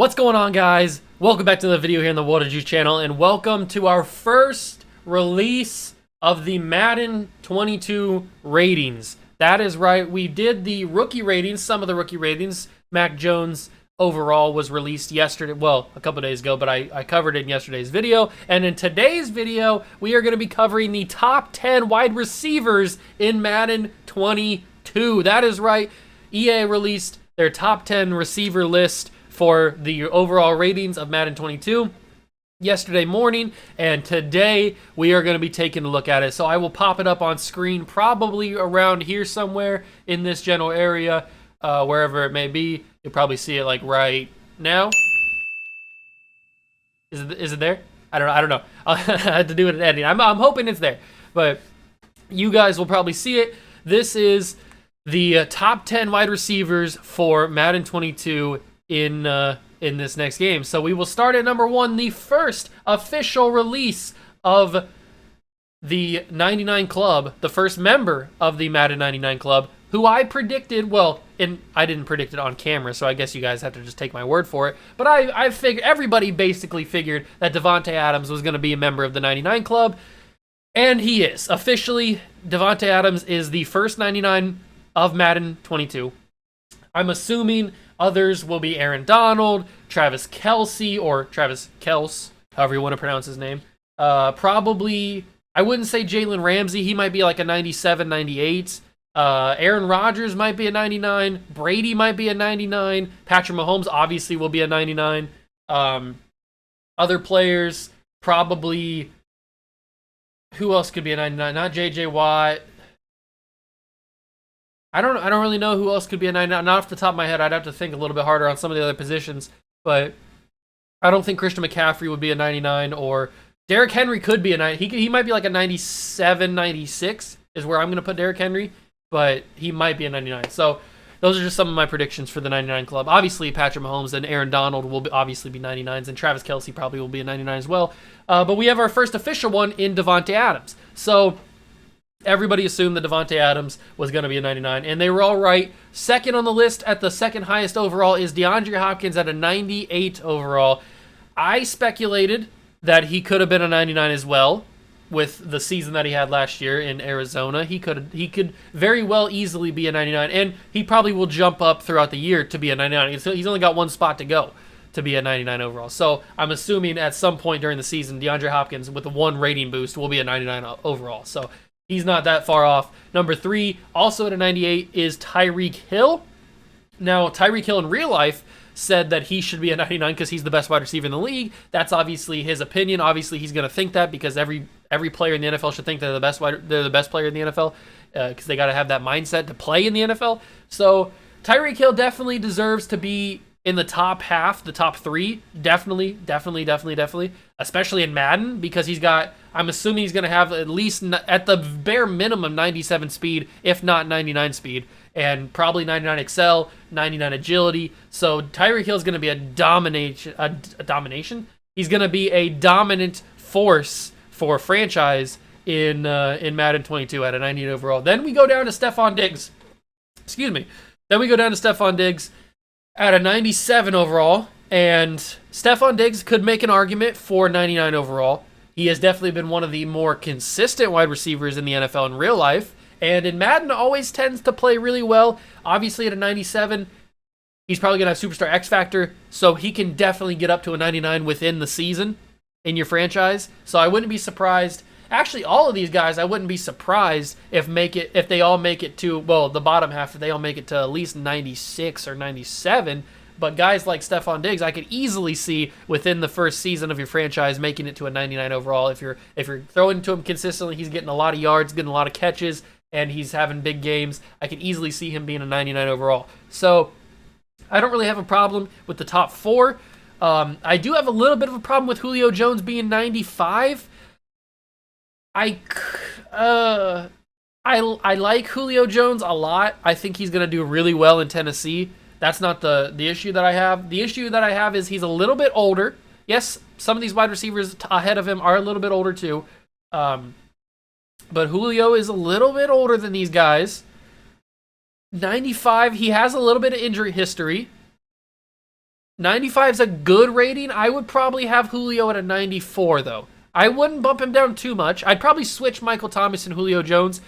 What's going on, guys? Welcome back to the video here on the Water Juice channel, and welcome to our first release of the Madden 22 ratings. That is right, we did the rookie ratings, some of the rookie ratings. Mac Jones overall was released yesterday, well, a couple days ago, but I covered it in yesterday's video. And in today's video, we are going to be covering the top 10 wide receivers in Madden 22. That is right, EA released their top 10 receiver list for the overall ratings of Madden 22 yesterday morning, and today we are going to be taking a look at it. So I will pop it up on screen probably around here somewhere in this general area, wherever it may be. You'll probably see it like right now. Is it there? I don't know. I had to do it in editing. I'm hoping it's there, but you guys will probably see it. This is the top 10 wide receivers for Madden 22 in this next game. So we will start at number 1, the first official release of the 99 Club, the first member of the Madden 99 Club, who I predicted, well, and I didn't predict it on camera, so I guess you guys have to just take my word for it, but I figured, everybody basically figured that Davante Adams was going to be a member of the 99 Club, and he is. Officially, Davante Adams is the first 99 of Madden 22. I'm assuming others will be Aaron Donald, Travis Kelce, or Travis Kels, however you want to pronounce his name. Probably, I wouldn't say Jalen Ramsey. He might be like a 97, 98. Aaron Rodgers might be a 99. Brady might be a 99. Patrick Mahomes obviously will be a 99. Other players, probably, who else could be a 99? Not J.J. Watt. I don't really know who else could be a 99. Not off the top of my head. I'd have to think a little bit harder on some of the other positions. But I don't think Christian McCaffrey would be a 99, or Derrick Henry could be a 90. He might be like a 97, 96 is where I'm going to put Derrick Henry, but he might be a 99. So those are just some of my predictions for the 99 Club. Obviously, Patrick Mahomes and Aaron Donald will obviously be 99s, and Travis Kelce probably will be a 99 as well. But we have our first official one in Davante Adams. So everybody assumed that Davante Adams was going to be a 99, and they were all right. Second on the list at the second highest overall is DeAndre Hopkins at a 98 overall. I speculated that he could have been a 99 as well with the season that he had last year in Arizona. He could very well easily be a 99, and he probably will jump up throughout the year to be a 99. He's only got one spot to go to be a 99 overall. So I'm assuming at some point during the season, DeAndre Hopkins with a 1 rating boost will be a 99 overall. So he's not that far off. Number 3, also at a 98, is Tyreek Hill. Now, Tyreek Hill in real life said that he should be a 99 because he's the best wide receiver in the league. That's obviously his opinion. Obviously, he's going to think that because every player in the NFL should think they're the best player in the NFL because they got to have that mindset to play in the NFL. So Tyreek Hill definitely deserves to be in the top half, the top 3, definitely, especially in Madden, because I'm assuming he's going to have at least, at the bare minimum, 97 speed, if not 99 speed, and probably 99 excel, 99 agility. So Tyreek Hill is going to be a domination. He's going to be a dominant force for a franchise in Madden 22 at a 98 overall. Then we go down to Stephon Diggs. At a 97 overall, and Stephon Diggs could make an argument for 99 overall. He has definitely been one of the more consistent wide receivers in the NFL in real life, and in Madden always tends to play really well. Obviously at a 97, he's probably going to have superstar X factor, so he can definitely get up to a 99 within the season in your franchise. So I wouldn't be surprised. Actually, all of these guys, I wouldn't be surprised if they all make it to, well, the bottom half, if they all make it to at least 96 or 97. But guys like Stephon Diggs, I could easily see within the first season of your franchise making it to a 99 overall. If you're throwing to him consistently, he's getting a lot of yards, getting a lot of catches, and he's having big games. I could easily see him being a 99 overall. So I don't really have a problem with the top 4. I do have a little bit of a problem with Julio Jones being 95. I like Julio Jones a lot. I think he's going to do really well in Tennessee. That's not the issue that I have. The issue that I have is he's a little bit older. Yes, some of these wide receivers ahead of him are a little bit older too. But Julio is a little bit older than these guys. 95, he has a little bit of injury history. 95 is a good rating. I would probably have Julio at a 94, though. I wouldn't bump him down too much. I'd probably switch Michael Thomas and Julio Jones.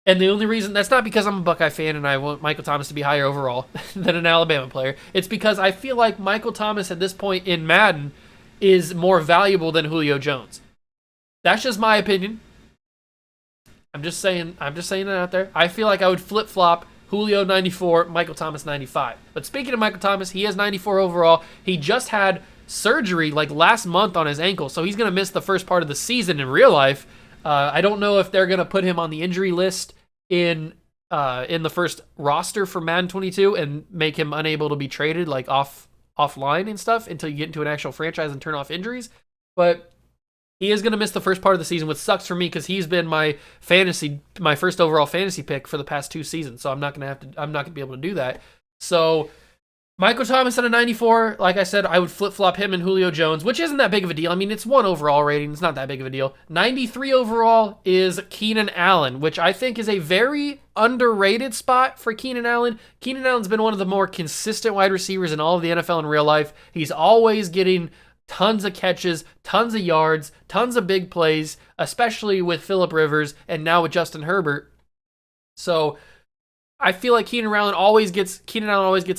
And the only reason, that's not because I'm a Buckeye fan and I want Michael Thomas to be higher overall than an Alabama player. It's because I feel like Michael Thomas at this point in Madden is more valuable than Julio Jones. That's just my opinion. I'm just saying it out there. I feel like I would flip-flop Julio 94, Michael Thomas 95. But speaking of Michael Thomas, he has 94 overall. He just had surgery like last month on his ankle, so he's going to miss the first part of the season in real life. I don't know if they're going to put him on the injury list in the first roster for Madden 22 and make him unable to be traded like offline and stuff until you get into an actual franchise and turn off injuries. But he is going to miss the first part of the season, which sucks for me because he's been my first overall fantasy pick for the past 2 seasons. So I'm not going to be able to do that. So Michael Thomas at a 94, like I said, I would flip-flop him and Julio Jones, which isn't that big of a deal. I mean, it's 1 overall rating. It's not that big of a deal. 93 overall is Keenan Allen, which I think is a very underrated spot for Keenan Allen. Keenan Allen's been one of the more consistent wide receivers in all of the NFL in real life. He's always getting tons of catches, tons of yards, tons of big plays, especially with Phillip Rivers and now with Justin Herbert. So I feel like Keenan Allen always gets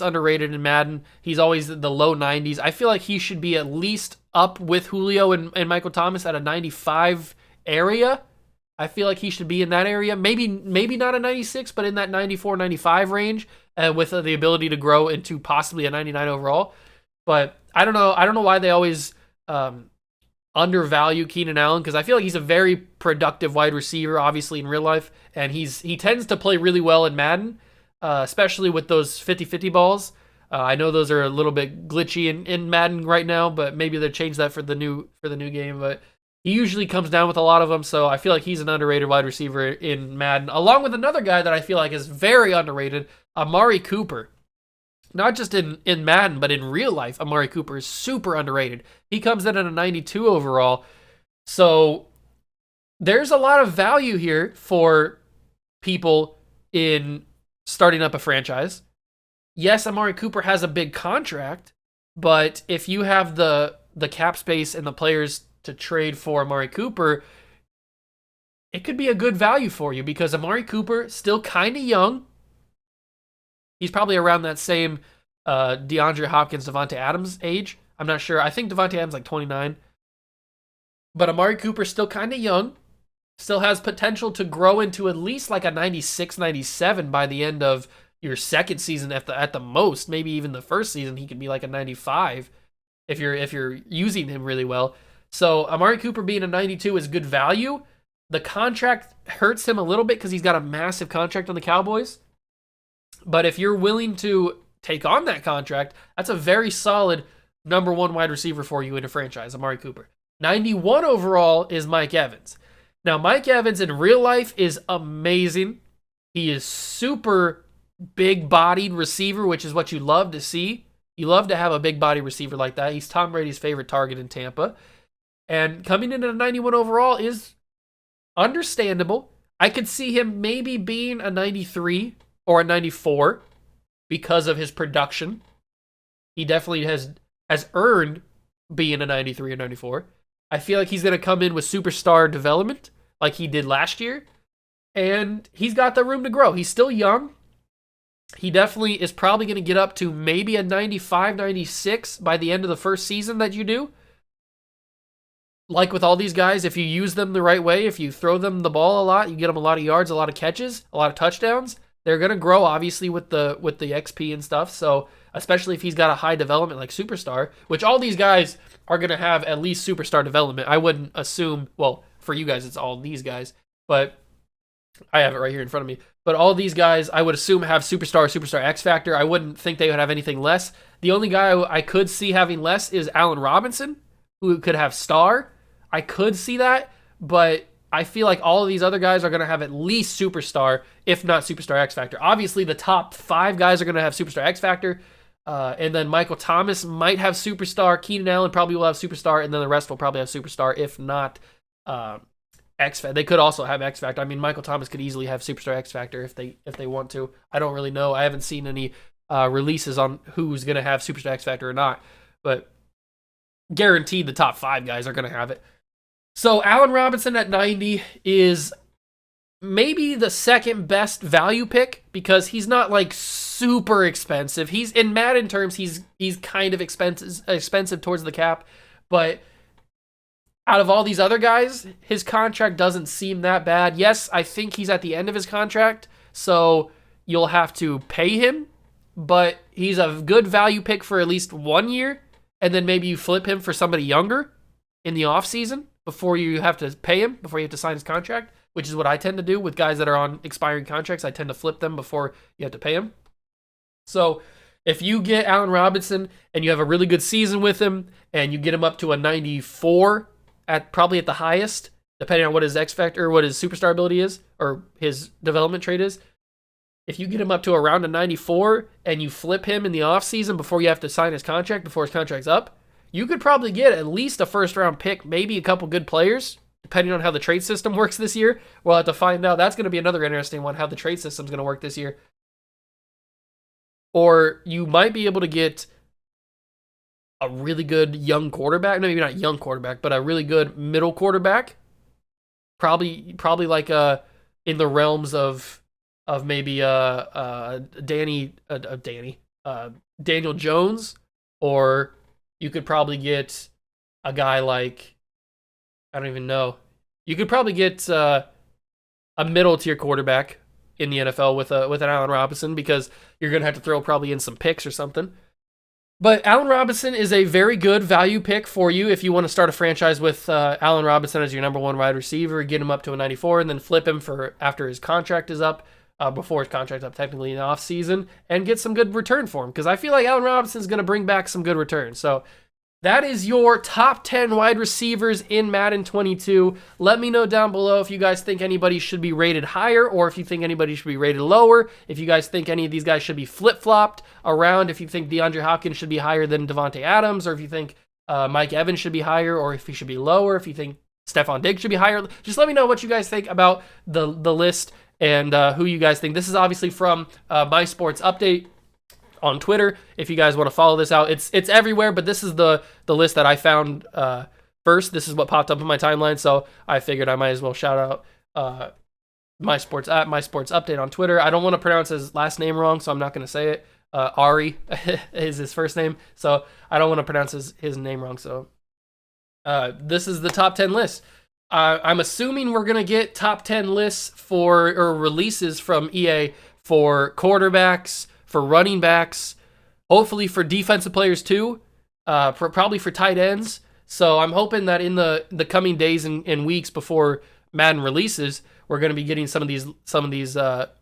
underrated in Madden. He's always in the low 90s. I feel like he should be at least up with Julio and Michael Thomas at a 95 area. I feel like he should be in that area. Maybe not a 96, but in that 94, 95 range, with the ability to grow into possibly a 99 overall. But I don't know why they always undervalue Keenan Allen, because I feel like he's a very productive wide receiver, obviously in real life, and he tends to play really well in Madden, especially with those 50-50 balls. I know those are a little bit glitchy in Madden right now, but maybe they'll change that for the new game. But he usually comes down with a lot of them, so I feel like he's an underrated wide receiver in Madden, along with another guy that I feel like is very underrated, Amari Cooper. Not just in Madden, but in real life, Amari Cooper is super underrated. He comes in at a 92 overall. So there's a lot of value here for people in starting up a franchise. Yes, Amari Cooper has a big contract, but if you have the cap space and the players to trade for Amari Cooper, it could be a good value for you because Amari Cooper still kind of young. He's probably around that same DeAndre Hopkins, Devontae Adams age. I'm not sure. I think Devontae Adams like 29. But Amari Cooper's still kind of young. Still has potential to grow into at least like a 96, 97 by the end of your second season at the most. Maybe even the first season he could be like a 95 if you're using him really well. So Amari Cooper being a 92 is good value. The contract hurts him a little bit because he's got a massive contract on the Cowboys. But if you're willing to take on that contract, that's a very solid number 1 wide receiver for you in a franchise, Amari Cooper. 91 overall is Mike Evans. Now, Mike Evans in real life is amazing. He is super big-bodied receiver, which is what you love to see. You love to have a big-body receiver like that. He's Tom Brady's favorite target in Tampa. And coming in at a 91 overall is understandable. I could see him maybe being a 93 or a 94 because of his production. He definitely has earned being a 93 or 94. I feel like he's going to come in with superstar development like he did last year. And he's got the room to grow. He's still young. He definitely is probably going to get up to maybe a 95, 96 by the end of the first season that you do. Like with all these guys, if you use them the right way, if you throw them the ball a lot, you get them a lot of yards, a lot of catches, a lot of touchdowns. They're going to grow, obviously, with the XP and stuff. So, especially if he's got a high development like superstar, which all these guys are going to have at least superstar development. I wouldn't assume, well, for you guys, it's all these guys, but I have it right here in front of me. But all these guys, I would assume, have superstar X Factor. I wouldn't think they would have anything less. The only guy I could see having less is Allen Robinson, who could have star. I could see that, but I feel like all of these other guys are going to have at least superstar, if not superstar X Factor. Obviously, the top 5 guys are going to have superstar X Factor, and then Michael Thomas might have superstar. Keenan Allen probably will have superstar, and then the rest will probably have superstar, if not X Factor. They could also have X Factor. I mean, Michael Thomas could easily have superstar X Factor if they want to. I don't really know. I haven't seen any releases on who's going to have Superstar X Factor or not. But guaranteed the top 5 guys are going to have it. So Allen Robinson at 90 is maybe the second best value pick because he's not like super expensive. He's in Madden terms, he's kind of expensive towards the cap, but out of all these other guys, his contract doesn't seem that bad. Yes, I think he's at the end of his contract, so you'll have to pay him, but he's a good value pick for at least 1 year, and then maybe you flip him for somebody younger in the offseason before you have to pay him, before you have to sign his contract, which is what I tend to do with guys that are on expiring contracts. I tend to flip them before you have to pay them. So if you get Allen Robinson and you have a really good season with him and you get him up to a 94 probably at the highest, depending on what his X Factor or what his superstar ability is or his development trait is, if you get him up to around a 94 and you flip him in the offseason before you have to sign his contract, before his contract's up, you could probably get at least a first-round pick, maybe a couple good players, depending on how the trade system works this year. We'll have to find out. That's going to be another interesting one, how the trade system's going to work this year. Or you might be able to get a really good young quarterback. No, maybe not young quarterback, but a really good middle quarterback. Probably like in the realms of maybe Daniel Jones, or you could probably get a guy like, I don't even know. You could probably get a middle tier quarterback in the NFL with an Allen Robinson, because you're going to have to throw probably in some picks or something. But Allen Robinson is a very good value pick for you if you want to start a franchise with Allen Robinson as your number 1 wide receiver, get him up to a 94, and then flip him for after his contract is up, before his contract's up technically in the offseason, and get some good return for him, because I feel like Allen Robinson is going to bring back some good returns. So that is your top 10 wide receivers in Madden 22. Let me know down below if you guys think anybody should be rated higher, or if you think anybody should be rated lower. If you guys think any of these guys should be flip-flopped around, if you think DeAndre Hopkins should be higher than Devontae Adams, or if you think Mike Evans should be higher, or if he should be lower, if you think Stephon Diggs should be higher. Just let me know what you guys think about the list and who you guys think. This is obviously from My Sports Update on Twitter. If you guys want to follow this out, it's everywhere, but this is the list that I found first. This is what popped up in my timeline, so I figured I might as well shout out My Sports Update on Twitter. I don't want to pronounce his last name wrong, so I'm not going to say it. Ari is his first name, so I don't want to pronounce his name wrong. So this is the top 10 list. I'm assuming we're going to get top 10 lists or releases from EA for quarterbacks, for running backs, hopefully for defensive players too, probably for tight ends. So I'm hoping that in the coming days and weeks before Madden releases, we're going to be getting some of these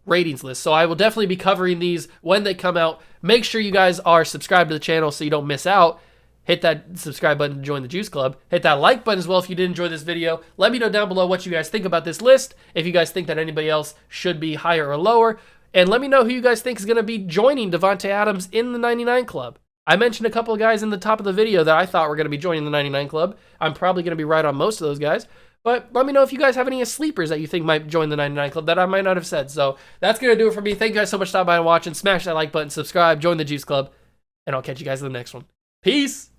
ratings lists. So I will definitely be covering these when they come out. Make sure you guys are subscribed to the channel so you don't miss out. Hit that subscribe button to join the Juice Club. Hit that like button as well if you did enjoy this video. Let me know down below what you guys think about this list, if you guys think that anybody else should be higher or lower. And let me know who you guys think is going to be joining Devontae Adams in the 99 Club. I mentioned a couple of guys in the top of the video that I thought were going to be joining the 99 Club. I'm probably going to be right on most of those guys. But let me know if you guys have any sleepers that you think might join the 99 Club that I might not have said. So that's going to do it for me. Thank you guys so much for stopping by and watching. Smash that like button, subscribe, join the Juice Club, and I'll catch you guys in the next one. Peace!